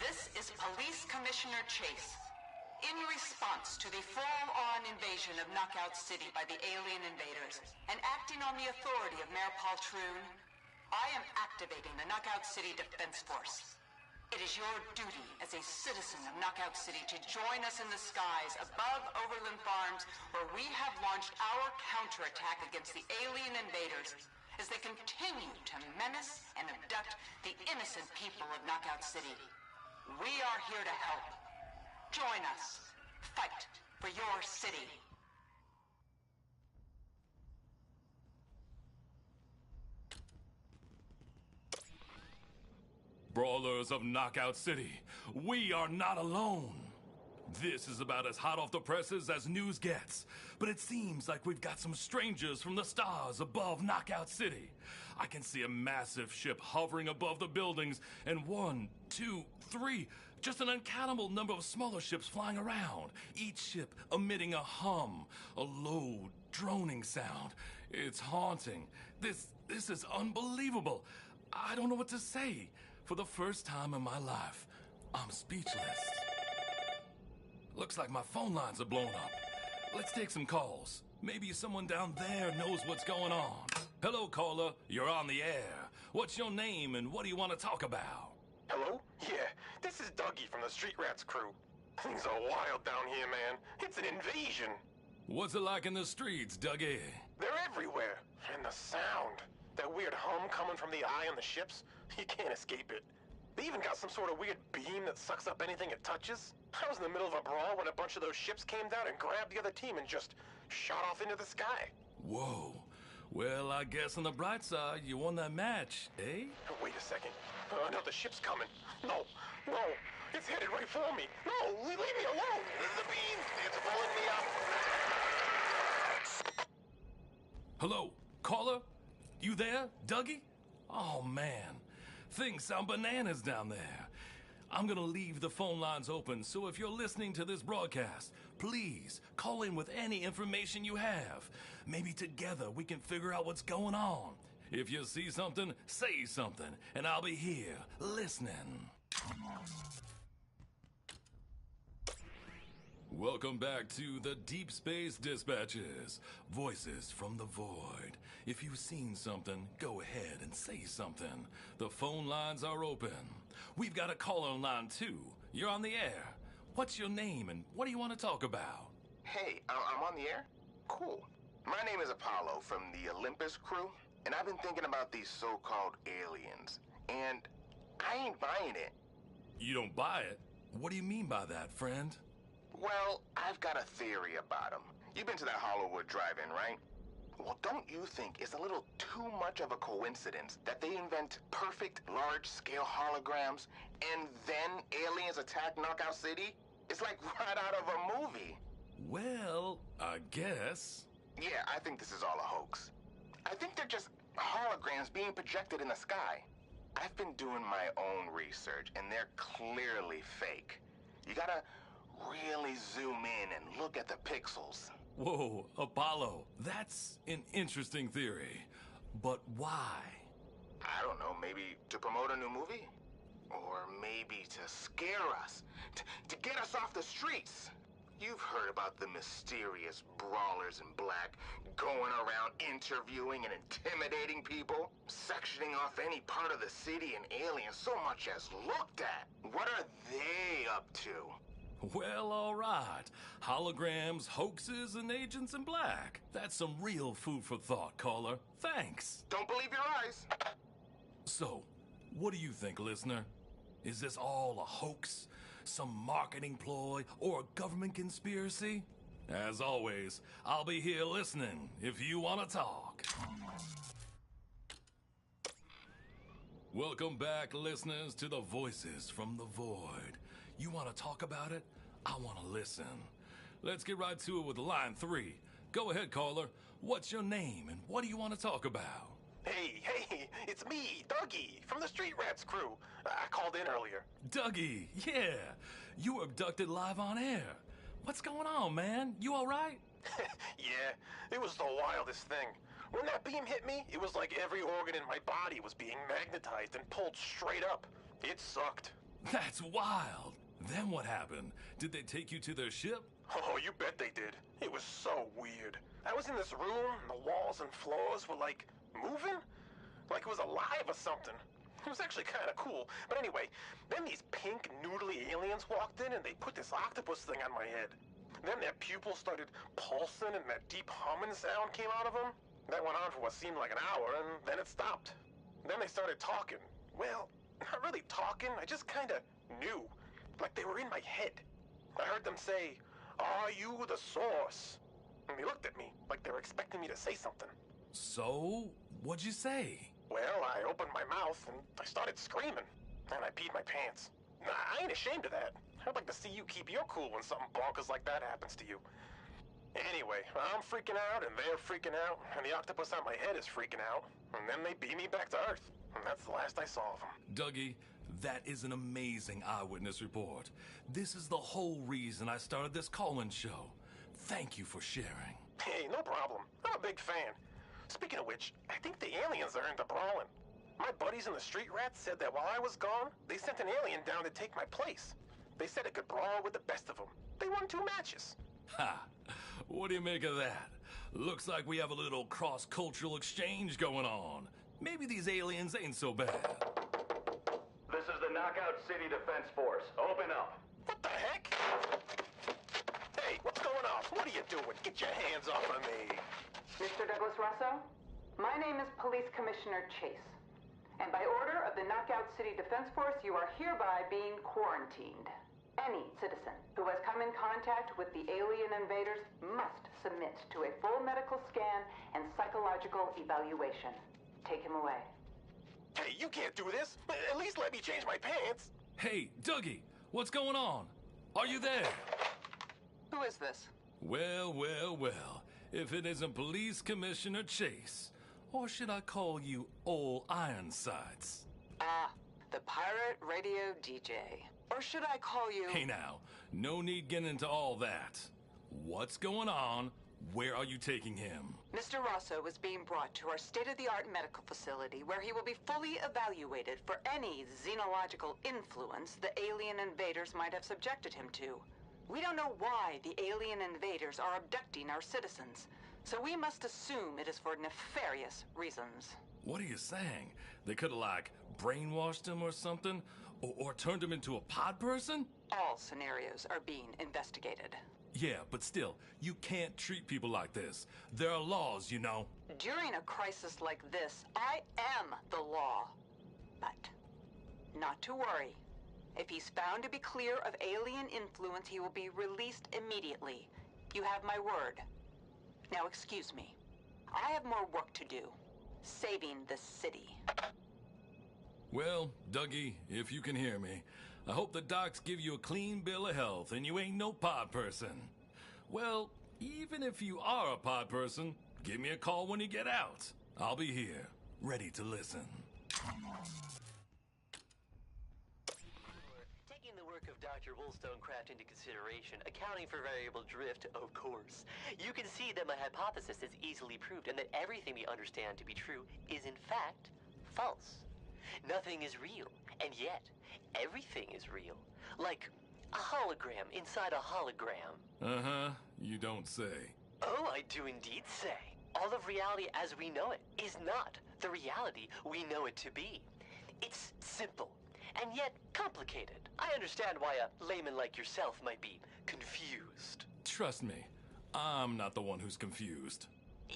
This is Police Commissioner Chase. In response to the full-on invasion of Knockout City by the alien invaders, and acting on the authority of Mayor Paul Troon, I am activating the Knockout City Defense Force. It is your duty as a citizen of Knockout City to join us in the skies above Overland Farms, where we have launched our counterattack against the alien invaders as they continue to menace and abduct the innocent people of Knockout City. We are here to help. Join us. Fight for your city. Brawlers of Knockout City, we are not alone. This is about as hot off the presses as news gets, but it seems like we've got some strangers from the stars above Knockout City. I can see a massive ship hovering above the buildings, and 1, 2, 3, just an uncountable number of smaller ships flying around, each ship emitting a hum, a low, droning sound. It's haunting. This is unbelievable. I don't know what to say. For the first time in my life, I'm speechless. Looks like my phone lines are blown up. Let's take some calls. Maybe someone down there knows what's going on. Hello, caller. You're on the air. What's your name and what do you want to talk about? Hello? Yeah, this is Dougie from the Street Rats crew. Things are wild down here, man. It's an invasion. What's it like in the streets, Dougie? They're everywhere. And the sound. That weird hum coming from the eye on the ships, you can't escape it. They even got some sort of weird beam that sucks up anything it touches. I was in the middle of a brawl when a bunch of those ships came down and grabbed the other team and just shot off into the sky. Whoa. Well, I guess on the bright side, you won that match, eh? Wait a second. No, the ship's coming. No, it's headed right for me. No, leave me alone. The beam, it's pulling me up. Hello, caller? You there, Dougie? Oh, man. Things sound bananas down there. I'm gonna leave the phone lines open, so if you're listening to this broadcast, please call in with any information you have. Maybe together we can figure out what's going on. If you see something, say something, and I'll be here, listening. Welcome back to the Deep Space Dispatches, voices from the void. If you've seen something, go ahead and say something. The phone lines are open. We've got a caller on line 2. You're on the air. What's your name and what do you want to talk about? Hey, I'm on the air? Cool. My name is Apollo from the Olympus crew, and I've been thinking about these so-called aliens, and I ain't buying it. You don't buy it? What do you mean by that, friend? Well, I've got a theory about them. You've been to that Hollywood drive-in, right? Well, don't you think it's a little too much of a coincidence that they invent perfect large-scale holograms and then aliens attack Knockout City? It's like right out of a movie. Well, I guess. Yeah, I think this is all a hoax. I think they're just holograms being projected in the sky. I've been doing my own research, and they're clearly fake. You gotta really zoom in and look at the pixels. Whoa, Apollo, that's an interesting theory. But why? I don't know, maybe to promote a new movie? Or maybe to scare us, to get us off the streets. You've heard about the mysterious brawlers in black going around interviewing and intimidating people, sectioning off any part of the city an alien so much as looked at. What are they up to? Well, all right. Holograms, hoaxes, and agents in black. That's some real food for thought, caller. Thanks. Don't believe your eyes. So, what do you think, listener? Is this all a hoax? Some marketing ploy or a government conspiracy? As always, I'll be here listening if you want to talk. Welcome back, listeners, to the Voices from the Void. You want to talk about it? I want to listen. Let's get right to it with line 3. Go ahead, caller. What's your name and what do you want to talk about? Hey, it's me, Dougie, from the Street Rats crew. I called in earlier. Dougie, yeah. You were abducted live on air. What's going on, man? You all right? Yeah, it was the wildest thing. When that beam hit me, it was like every organ in my body was being magnetized and pulled straight up. It sucked. That's wild. Then what happened? Did they take you to their ship? Oh, you bet they did. It was so weird. I was in this room, and the walls and floors were like moving? Like it was alive or something. It was actually kind of cool. But anyway, then these pink, noodly aliens walked in and they put this octopus thing on my head. Then their pupils started pulsing and that deep humming sound came out of them. That went on for what seemed like an hour and then it stopped. Then they started talking. Well, not really talking, I just kind of knew. Like they were in my head. I heard them say, "Are you the source?" And they looked at me like they were expecting me to say something. So, what'd you say? Well, I opened my mouth and I started screaming. And I peed my pants. I ain't ashamed of that. I'd like to see you keep your cool when something bonkers like that happens to you. Anyway, I'm freaking out and they're freaking out, and the octopus on my head is freaking out. And then they beam me back to Earth. And that's the last I saw of them. Dougie, that is an amazing eyewitness report. This is the whole reason I started this call-in show. Thank you for sharing. Hey, no problem. I'm a big fan. Speaking of which, I think the aliens are into brawling. My buddies in the street rats said that while I was gone, they sent an alien down to take my place. They said it could brawl with the best of them. They won 2 matches. Ha! What do you make of that? Looks like we have a little cross-cultural exchange going on. Maybe these aliens ain't so bad. This is the Knockout City Defense Force. Open up. What the heck? Hey, what's going on? What are you doing? Get your hands off of me. Mr. Douglas Russo, my name is Police Commissioner Chase. And by order of the Knockout City Defense Force, you are hereby being quarantined. Any citizen who has come in contact with the alien invaders must submit to a full medical scan and psychological evaluation. Take him away. Hey, you can't do this. At least let me change my pants. Hey, Dougie, what's going on? Are you there? Who is this? Well, well, well. If it isn't Police Commissioner Chase. Or should I call you Old Ironsides? Ah, the pirate radio DJ. Or should I call you... Hey now, no need getting into all that. What's going on? Where are you taking him? Mr. Rosso is being brought to our state-of-the-art medical facility where he will be fully evaluated for any xenological influence the alien invaders might have subjected him to. We don't know why the alien invaders are abducting our citizens, so we must assume it is for nefarious reasons. What are you saying? They could have, like, brainwashed him or something? Or turned him into a pod person? All scenarios are being investigated. Yeah, but still, you can't treat people like this. There are laws, you know. During a crisis like this, I am the law. But not to worry. If he's found to be clear of alien influence, he will be released immediately. You have my word. Now excuse me. I have more work to do. Saving the city. Well, Dougie, if you can hear me, I hope the docs give you a clean bill of health and you ain't no pod person. Well, even if you are a pod person, give me a call when you get out. I'll be here, ready to listen. Taking the work of Dr. Wollstonecraft into consideration, accounting for variable drift, of course, you can see that my hypothesis is easily proved and that everything we understand to be true is in fact false. Nothing is real, and yet everything is real. Like a hologram inside a hologram. Uh-huh, you don't say. Oh, I do indeed say. All of reality as we know it is not the reality we know it to be. It's simple, and yet complicated. I understand why a layman like yourself might be confused. Trust me, I'm not the one who's confused.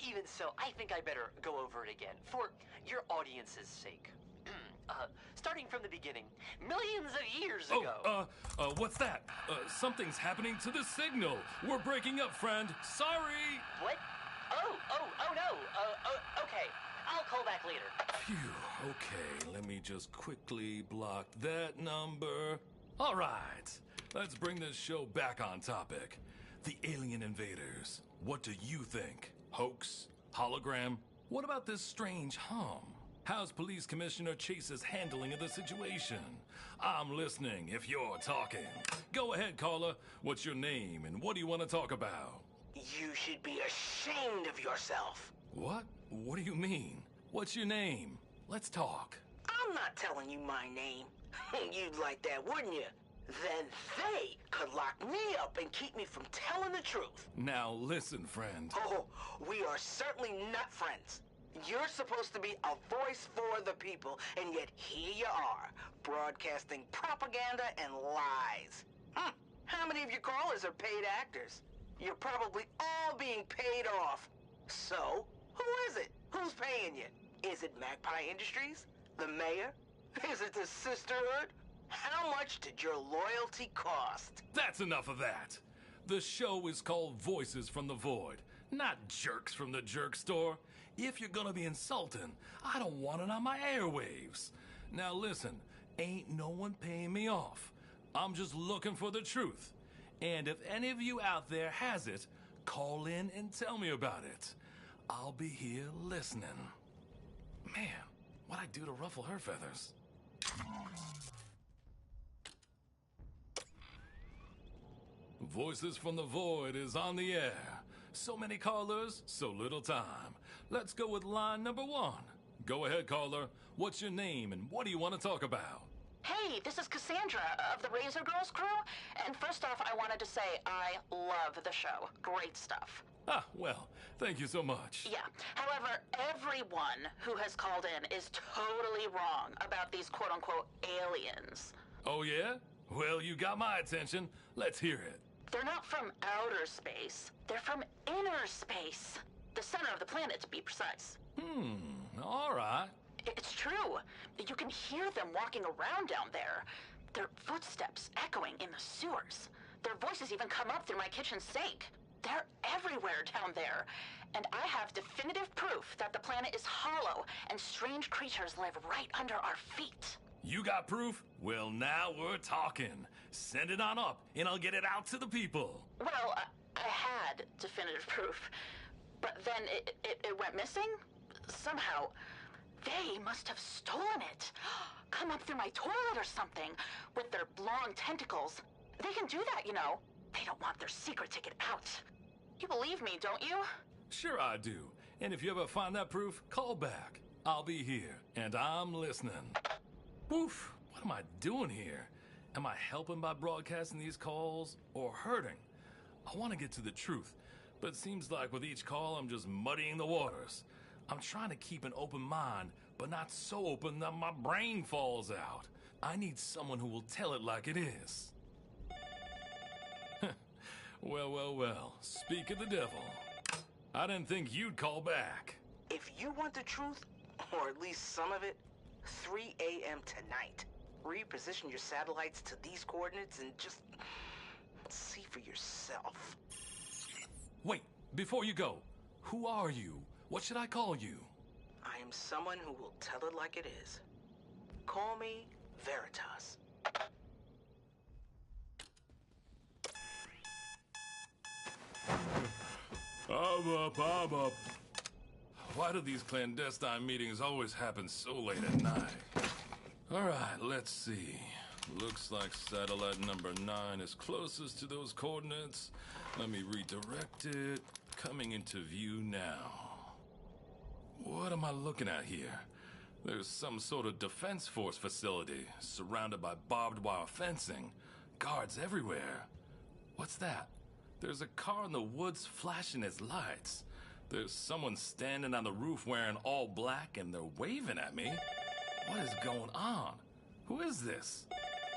Even so, I think I better go over it again, for your audience's sake. Starting from the beginning, millions of years ago... What's that? Something's happening to the signal. We're breaking up, friend. Sorry. What? Oh no. Okay. I'll call back later. Phew, okay, let me just quickly block that number. All right, let's bring this show back on topic. The alien invaders. What do you think? Hoax? Hologram? What about this strange hum? How's Police Commissioner Chase's handling of the situation? I'm listening if you're talking. Go ahead, caller. What's your name and what do you want to talk about? You should be ashamed of yourself. What? What do you mean? What's your name? Let's talk. I'm not telling you my name. You'd like that, wouldn't you? Then they could lock me up and keep me from telling the truth. Now listen, friend. Oh, we are certainly not friends. You're supposed to be a voice for the people, and yet here you are, broadcasting propaganda and lies. How many of your callers are paid actors? You're probably all being paid off. So, who is it? Who's paying you? Is it Magpie Industries? The mayor? Is it the sisterhood? How much did your loyalty cost? That's enough of that. The show is called Voices from the Void, not Jerks from the Jerk Store. If you're gonna be insulting, I don't want it on my airwaves. Now listen, ain't no one paying me off. I'm just looking for the truth. And if any of you out there has it, call in and tell me about it. I'll be here listening. Man, what'd I do to ruffle her feathers? Voices from the Void is on the air. So many callers, so little time. Let's go with line number 1. Go ahead, caller. What's your name and what do you want to talk about? Hey, this is Cassandra of the Razor Girls crew. And first off, I wanted to say I love the show. Great stuff. Ah, well, thank you so much. Yeah. However, everyone who has called in is totally wrong about these quote-unquote aliens. Oh, yeah? Well, you got my attention. Let's hear it. They're not from outer space. They're from inner space. The center of the planet, to be precise. All right. It's true. You can hear them walking around down there. Their footsteps echoing in the sewers. Their voices even come up through my kitchen sink. They're everywhere down there. And I have definitive proof that the planet is hollow and strange creatures live right under our feet. You got proof? Well, now we're talking. Send it on up, and I'll get it out to the people. Well, I had definitive proof, but then it went missing? Somehow. They must have stolen it. Come up through my toilet or something with their long tentacles. They can do that, you know. They don't want their secret to get out. You believe me, don't you? Sure I do. And if you ever find that proof, call back. I'll be here, and I'm listening. Oof, what am I doing here? Am I helping by broadcasting these calls or hurting? I want to get to the truth, but it seems like with each call, I'm just muddying the waters. I'm trying to keep an open mind, but not so open that my brain falls out. I need someone who will tell it like it is. Well, speak of the devil. I didn't think you'd call back. If you want the truth, or at least some of it, 3 a.m. tonight. Reposition your satellites to these coordinates and just see for yourself. Wait, before you go, who are you? What should I call you? I am someone who will tell it like it is. Call me Veritas. I'm up. Why do these clandestine meetings always happen so late at night? All right, let's see. Looks like satellite number 9 is closest to those coordinates. Let me redirect it. Coming into view now. What am I looking at here? There's some sort of defense force facility surrounded by barbed wire fencing. Guards everywhere. What's that? There's a car in the woods flashing its lights. There's someone standing on the roof wearing all black and they're waving at me. What is going on? Who is this?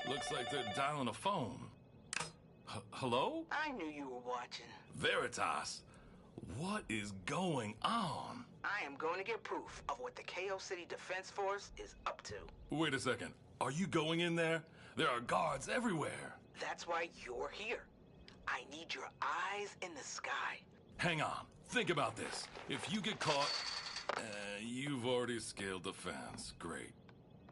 Looks like they're dialing a phone. Hello? I knew you were watching. Veritas, what is going on? I am going to get proof of what the KO City Defense Force is up to. Wait a second. Are you going in there? There are guards everywhere. That's why you're here. I need your eyes in the sky. Hang on. Think about this. If you get caught, you've already scaled the fence. Great.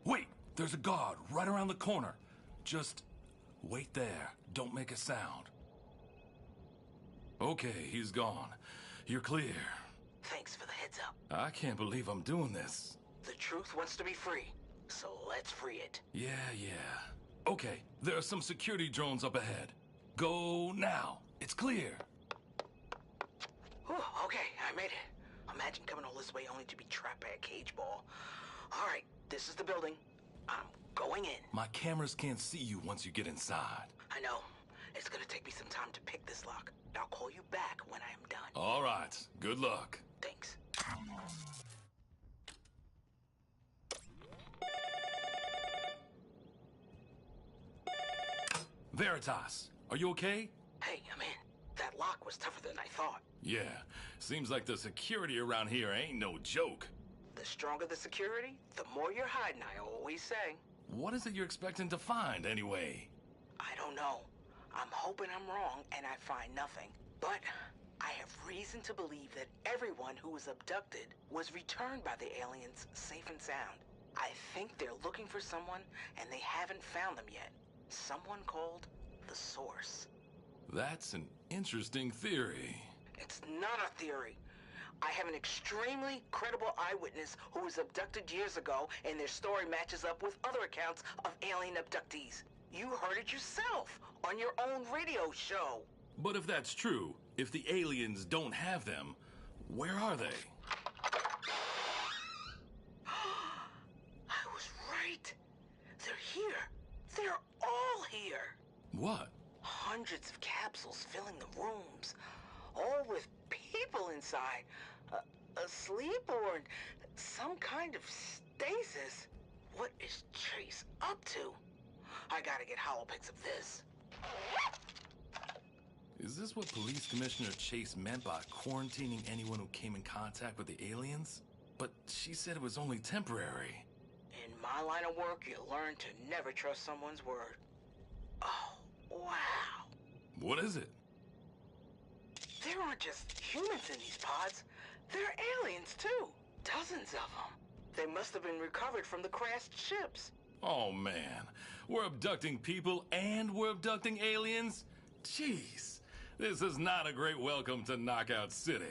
Wait, there's a guard right around the corner. Just wait there. Don't make a sound. Okay, he's gone. You're clear. Thanks for the heads up. I can't believe I'm doing this. The truth wants to be free, so let's free it. Yeah. Okay, there are some security drones up ahead. Go now. It's clear. Whew, okay, I made it. Imagine coming all this way only to be trapped by a cage ball. All right, this is the building. I'm going in. My cameras can't see you once you get inside. I know. It's gonna take me some time to pick this lock. I'll call you back when I am done. All right. Good luck. Thanks. Veritas, are you okay? Hey, I'm in. That lock was tougher than I thought. Yeah. Seems like the security around here ain't no joke. The stronger the security, the more you're hiding, I always say. What is it you're expecting to find, anyway? I don't know. I'm hoping I'm wrong and I find nothing. But I have reason to believe that everyone who was abducted was returned by the aliens safe and sound. I think they're looking for someone and they haven't found them yet. Someone called the Source. That's an interesting theory. It's not a theory. I have an extremely credible eyewitness who was abducted years ago, and their story matches up with other accounts of alien abductees. You heard it yourself on your own radio show. But if that's true, if the aliens don't have them, where are they? I was right. They're here. They're all here. What? Hundreds of capsules filling the rooms, all with people inside, asleep or in some kind of stasis. What is Chase up to? I gotta get holopics of this. Is this what Police Commissioner Chase meant by quarantining anyone who came in contact with the aliens? But she said it was only temporary. In my line of work, you learn to never trust someone's word. Oh, wow. What is it? There aren't just humans in these pods. They're aliens, too. Dozens of them. They must have been recovered from the crashed ships. Oh, man. We're abducting people and we're abducting aliens? Jeez. This is not a great welcome to Knockout City.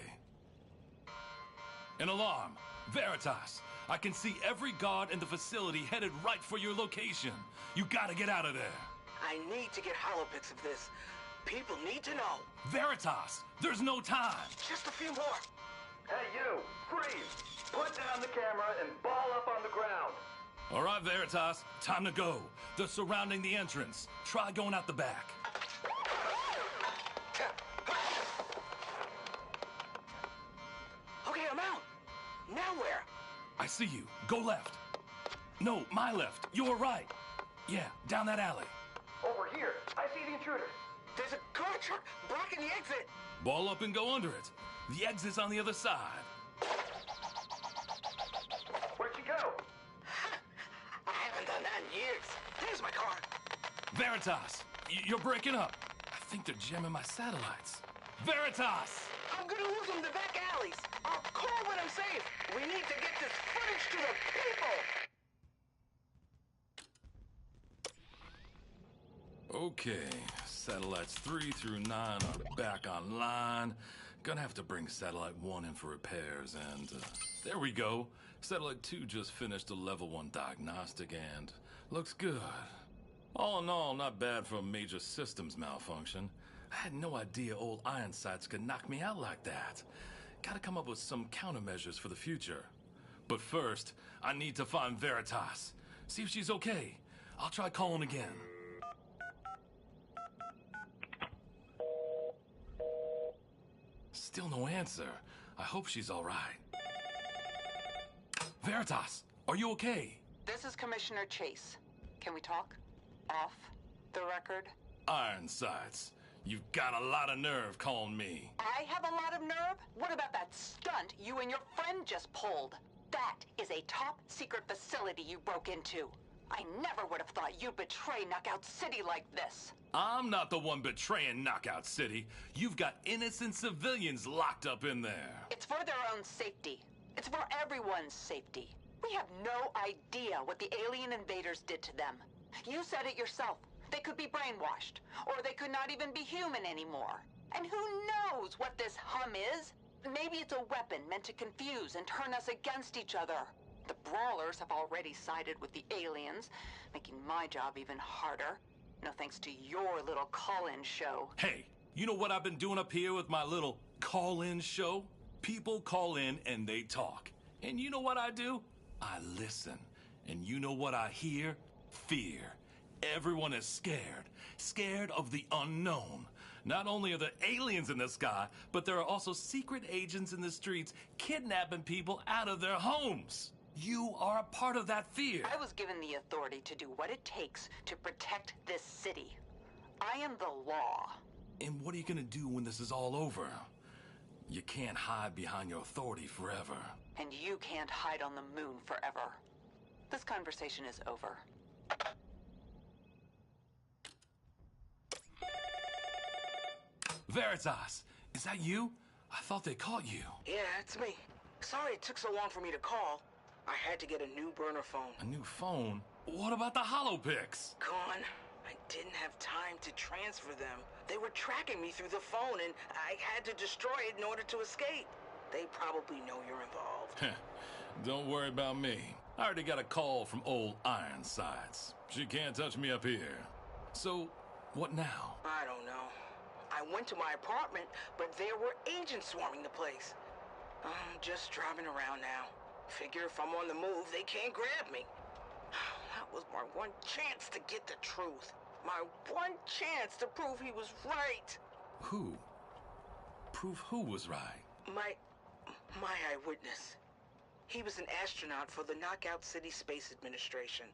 An alarm. Veritas. I can see every guard in the facility headed right for your location. You gotta get out of there. I need to get holopics of this. People need to know. Veritas, there's no time. Just a few more. Hey, you! Freeze! Put down the camera and ball up on the ground. All right, Veritas, time to go. They're surrounding the entrance. Try going out the back. Okay, I'm out. Now where? I see you. Go left. No, my left. You're right. Yeah, down that alley. Over here. I see the intruders. There's a car truck blocking the exit. Ball up and go under it. The exit's on the other side. Where'd you go? I haven't done that in years. There's my car. Veritas, you're breaking up. I think they're jamming my satellites. Veritas! I'm gonna lose them in the back alleys. I'll call when I'm safe. We need to get this footage to the people. Okay, satellites 3 through 9 are back online. Gonna have to bring satellite 1 in for repairs, and there we go. Satellite 2 just finished a level 1 diagnostic and looks good. All in all, not bad for a major systems malfunction. I had no idea old iron sights could knock me out like that. Gotta come up with some countermeasures for the future. But first, I need to find Veritas. See if she's okay. I'll try calling again. Still no answer. I hope she's all right. Veritas, are you okay? This is Commissioner Chase. Can we talk? Off the record? Iron sights. You've got a lot of nerve calling me. I have a lot of nerve? What about that stunt you and your friend just pulled? That is a top secret facility you broke into. I never would have thought you'd betray Knockout City like this. I'm not the one betraying Knockout City. You've got innocent civilians locked up in there. It's for their own safety. It's for everyone's safety. We have no idea what the alien invaders did to them. You said it yourself. They could be brainwashed, or they could not even be human anymore. And who knows what this hum is? Maybe it's a weapon meant to confuse and turn us against each other. The Brawlers have already sided with the aliens, making my job even harder. No thanks to your little call-in show. Hey, you know what I've been doing up here with my little call-in show? People call in and they talk. And you know what I do? I listen. And you know what I hear? Fear. Everyone is scared. Scared of the unknown. Not only are there aliens in the sky, but there are also secret agents in the streets kidnapping people out of their homes. You are a part of that fear. I was given the authority to do what it takes to protect this city. I am the law. And what are you gonna do when this is all over? You can't hide behind your authority forever. And you can't hide on the moon forever. This conversation is over. Veritas, is that you? I thought they caught you. Yeah, it's me. Sorry it took so long for me to call. I had to get a new burner phone. A new phone? What about the holopics? Gone. I didn't have time to transfer them. They were tracking me through the phone, and I had to destroy it in order to escape. They probably know you're involved. Don't worry about me. I already got a call from old Ironsides. She can't touch me up here. So, what now? I don't know. I went to my apartment, but there were agents swarming the place. I'm just driving around now. Figure if I'm on the move, they can't grab me. That was my one chance to get the truth. My one chance to prove he was right. Who? Prove who was right? My eyewitness. He was an astronaut for the Knockout City Space Administration.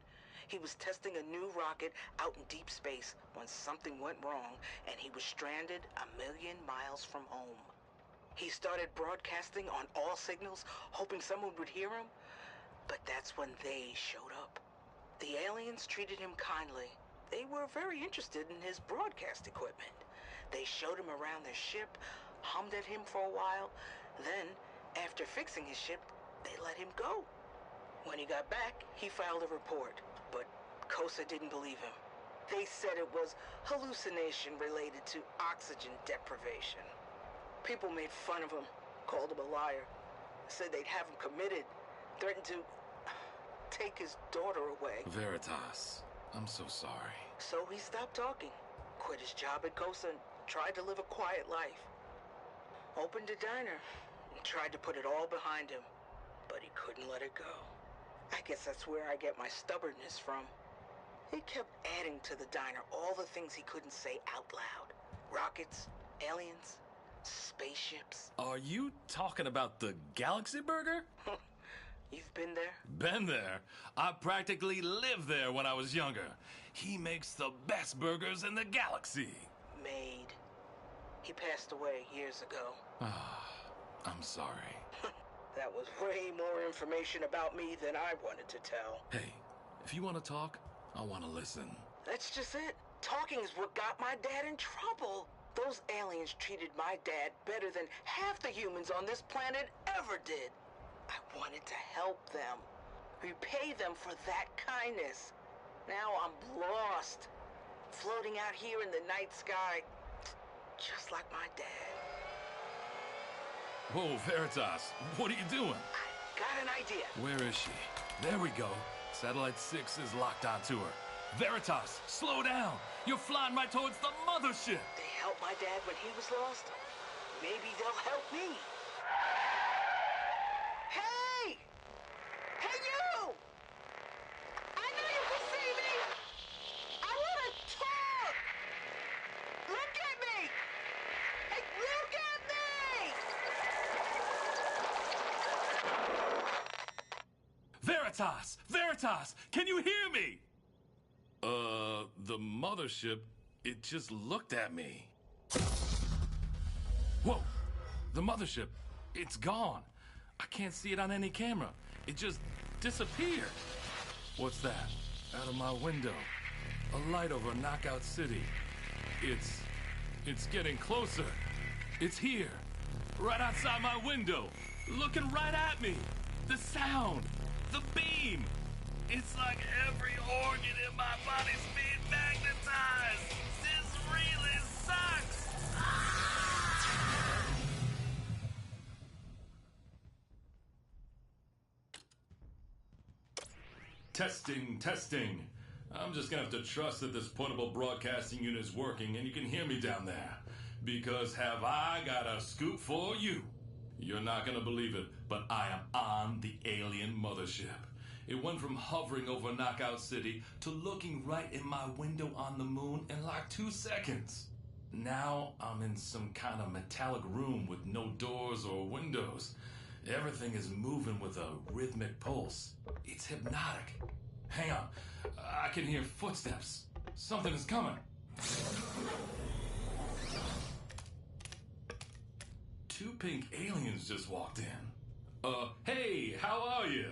He was testing a new rocket out in deep space when something went wrong and he was stranded 1,000,000 miles from home. He started broadcasting on all signals, hoping someone would hear him, but that's when they showed up. The aliens treated him kindly. They were very interested in his broadcast equipment. They showed him around their ship, hummed at him for a while, then, after fixing his ship, they let him go. When he got back, he filed a report, but COSA didn't believe him. They said it was hallucination related to oxygen deprivation. People made fun of him, called him a liar, said they'd have him committed, threatened to take his daughter away. Veritas, I'm so sorry. So he stopped talking, quit his job at COSA, and tried to live a quiet life. Opened a diner and tried to put it all behind him, but he couldn't let it go. I guess that's where I get my stubbornness from. He kept adding to the diner all the things he couldn't say out loud. Rockets, aliens, spaceships. Are you talking about the Galaxy Burger? You've been there? Been there. I practically lived there when I was younger. He makes the best burgers in the galaxy. Made. He passed away years ago. I'm sorry. That was way more information about me than I wanted to tell. Hey, if you want to talk, I want to listen. That's just it. Talking is what got my dad in trouble. Those aliens treated my dad better than half the humans on this planet ever did. I wanted to help them, repay them for that kindness. Now I'm lost, floating out here in the night sky, just like my dad. Whoa, Veritas, what are you doing? I got an idea. Where is she? There we go. Satellite 6 is locked onto her. Veritas, slow down. You're flying right towards the mothership. They helped my dad when he was lost. Maybe they'll help me. Hey! Hey, you! I know you can see me! I want to talk! Look at me! Hey, look at me! Veritas! Veritas! Can you hear me? The mothership, it just looked at me. Whoa! The mothership, it's gone. I can't see it on any camera. It just disappeared. What's that? Out of my window. A light over Knockout City. It's getting closer. It's here. Right outside my window. Looking right at me. The sound. The beam. It's like every organ in my body's being magnetized. This really sucks. Testing. I'm just gonna have to trust that this portable broadcasting unit is working and you can hear me down there. Because have I got a scoop for you? You're not gonna believe it, but I am on the alien mothership. It went from hovering over Knockout City to looking right in my window on the moon in like 2 seconds. Now I'm in some kind of metallic room with no doors or windows. Everything is moving with a rhythmic pulse. It's hypnotic. Hang on. I can hear footsteps. Something is coming. 2 pink aliens just walked in. Hey, how are you?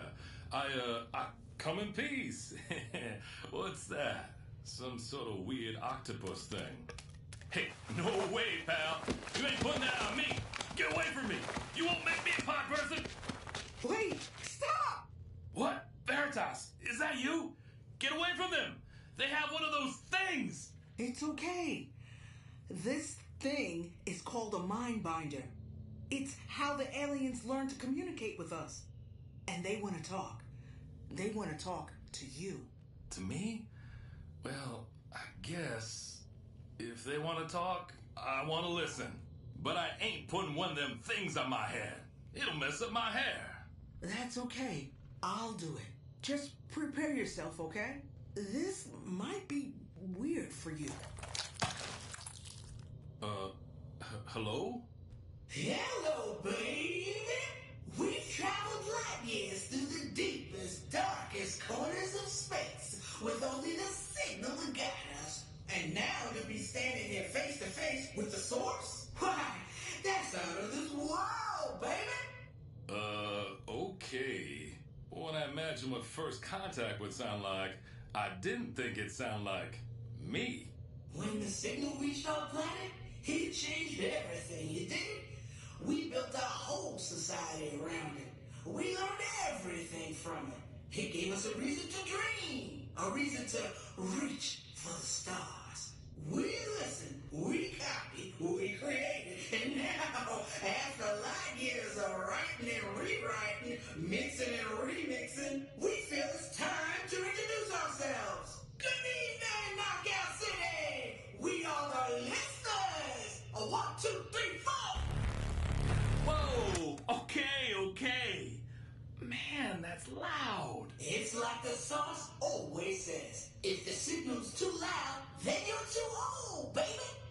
I come in peace. What's that? Some sort of weird octopus thing. Hey, no way, pal. You ain't putting that on me. Get away from me. You won't make me a pot person. Wait, stop! What? Veritas, is that you? Get away from them. They have one of those things. It's okay. This thing is called a mind binder. It's how the aliens learn to communicate with us. And they want to talk. They want to talk to you. To me? Well, I guess if they want to talk, I want to listen. But I ain't putting one of them things on my head. It'll mess up my hair. That's okay. I'll do it. Just prepare yourself, okay? This might be weird for you. Hello? Hello, baby! We've traveled light years through the deepest, darkest corners of space with only the signal to guide us. And now to be standing here face to face with the source? Why, that's out of this world, baby! Okay. When I imagine what first contact would sound like, I didn't think it'd sound like me. When the signal reached our planet, it changed everything, it did. We built our whole society around it. We learned everything from it. It gave us a reason to dream, a reason to reach for the stars. We listened, we copied, we created, and now, after light years of writing and rewriting, mixing and remixing, we feel it's time to introduce ourselves. Good evening, Knockout City! We are the listeners! 1, 2, 3, 4! Whoa! Okay. Man, that's loud. It's like the source always says. If the signal's too loud, then you're too old, baby.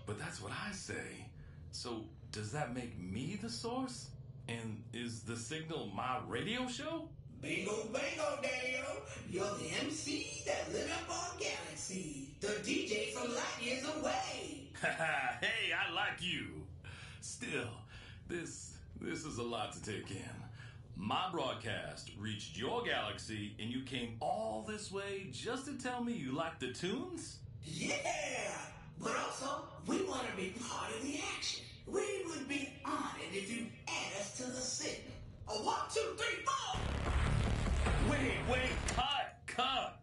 But that's what I say. So, does that make me the source? And is the signal my radio show? Bingo, bango, daddy-o. You're the MC that lit up our galaxy. The DJ from light years away. Hey, I like you. Still, this is a lot to take in. My broadcast reached your galaxy and you came all this way just to tell me you like the tunes? Yeah! But also, we want to be part of the action. We would be honored if you add us to the signal. 1, 2, 3, 4! Wait, cut!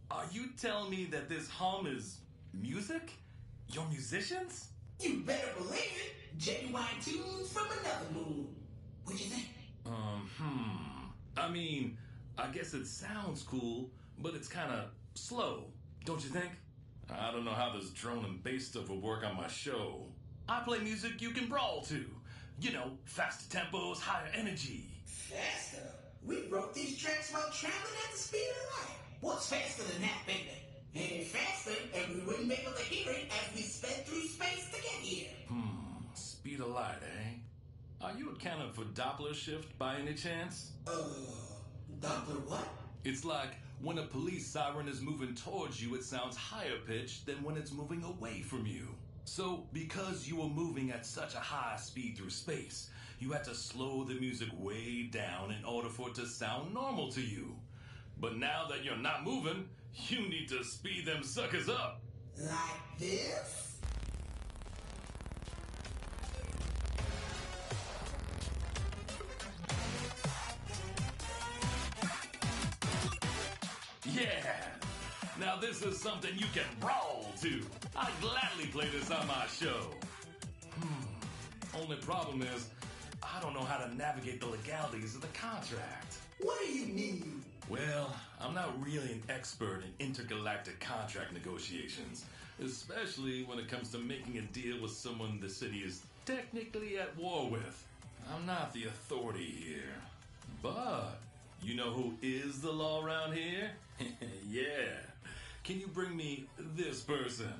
Are you telling me that this hum is music? You're musicians? You better believe it. Genuine tunes from another moon. What you think? I mean, I guess it sounds cool, but it's kind of slow, don't you think? I don't know how this drone and bass stuff will work on my show. I play music you can brawl to. You know, faster tempos, higher energy. Faster? We wrote these tracks while traveling at the speed of light. What's faster than that, baby? Ain't faster, and we wouldn't be able to hear it as we sped through space to get here. Speed of light, eh? Are you accounting for Doppler shift by any chance? Doppler what? It's like when a police siren is moving towards you, it sounds higher pitched than when it's moving away from you. So, because you were moving at such a high speed through space, you had to slow the music way down in order for it to sound normal to you. But now that you're not moving, you need to speed them suckers up. Like this? Yeah! Now this is something you can brawl to. I'd gladly play this on my show. Only problem is, I don't know how to navigate the legalities of the contract. What do you mean? Well, I'm not really an expert in intergalactic contract negotiations, especially when it comes to making a deal with someone the city is technically at war with. I'm not the authority here. But You know who is the law around here? Yeah. Can you bring me this person?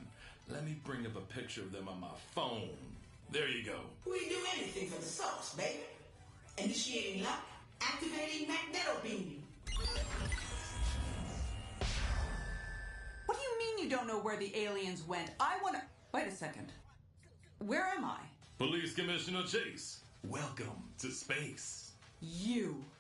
Let me bring up a picture of them on my phone. There you go. We do anything for the sauce, baby. Initiating lock, activating magneto beam. What do you mean you don't know where the aliens went? Wait a second. Where am I? Police Commissioner Chase, welcome to space.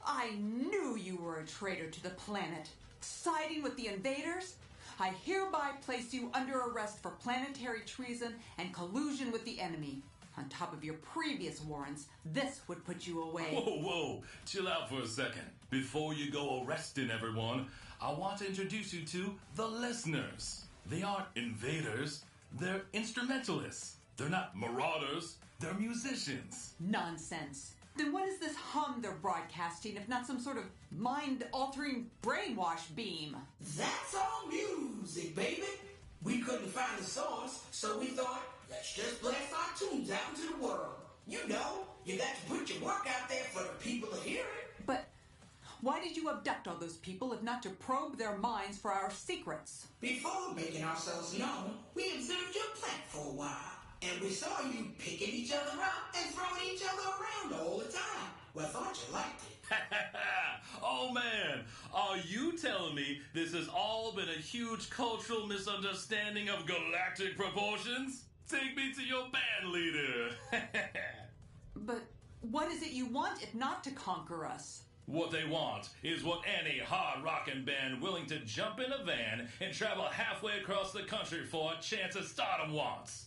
I knew you were a traitor to the planet. Siding with the invaders? I hereby place you under arrest for planetary treason and collusion with the enemy. On top of your previous warrants, this would put you away. Whoa. Chill out for a second. Before you go arresting everyone, I want to introduce you to the listeners. They aren't invaders. They're instrumentalists. They're not marauders. They're musicians. Nonsense. Then what is this hum they're broadcasting if not some sort of mind-altering brainwash beam? That's all music, baby. We couldn't find the source, so we thought, let's just blast our tunes out into the world. You know, you got to put your work out there for the people to hear it. But why did you abduct all those people if not to probe their minds for our secrets? Before making ourselves known, we observed your plant for a while. And we saw you picking each other up and throwing each other around all the time. Well, I thought you liked it. Oh man, are you telling me this has all been a huge cultural misunderstanding of galactic proportions? Take me to your band leader. But what is it you want if not to conquer us? What they want is what any hard rockin' band willing to jump in a van and travel halfway across the country for a chance at stardom wants.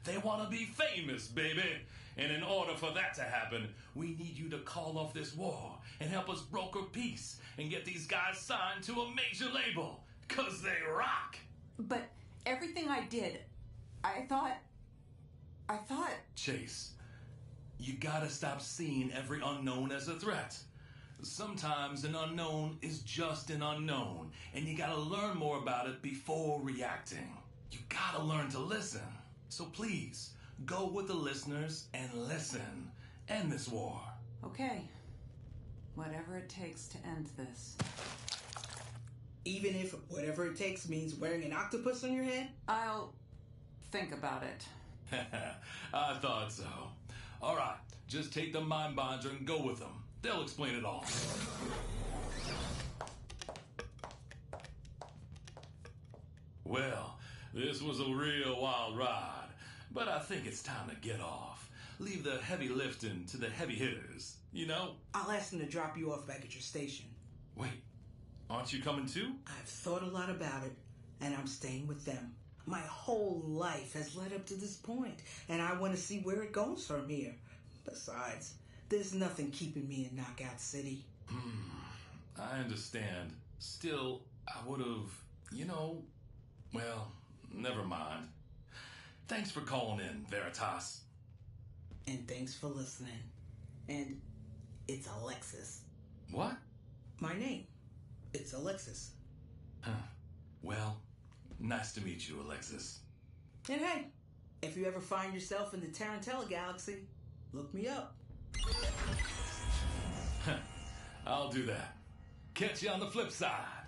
They want to be famous, baby. And in order for that to happen, we need you to call off this war and help us broker peace and get these guys signed to a major label. 'Cause they rock. But everything I did, I thought... Chase, you gotta stop seeing every unknown as a threat. Sometimes an unknown is just an unknown, and you gotta learn more about it before reacting. You gotta learn to listen. So please, go with the listeners and listen. End this war. Okay. Whatever it takes to end this. Even if whatever it takes means wearing an octopus on your head? I'll think about it. I thought so. All right, just take the mind binder and go with them. They'll explain it all. Well, this was a real wild ride, but I think it's time to get off. Leave the heavy lifting to the heavy hitters, you know? I'll ask them to drop you off back at your station. Wait, aren't you coming too? I've thought a lot about it, and I'm staying with them. My whole life has led up to this point, and I want to see where it goes from here. Besides, there's nothing keeping me in Knockout City. I understand. Still, I would have, well, never mind. Thanks for calling in, Veritas. And thanks for listening. And it's Alexis. What? My name. It's Alexis. Well, nice to meet you, Alexis. And hey, if you ever find yourself in the Tarantella Galaxy, look me up. I'll do that. Catch you on the flip side.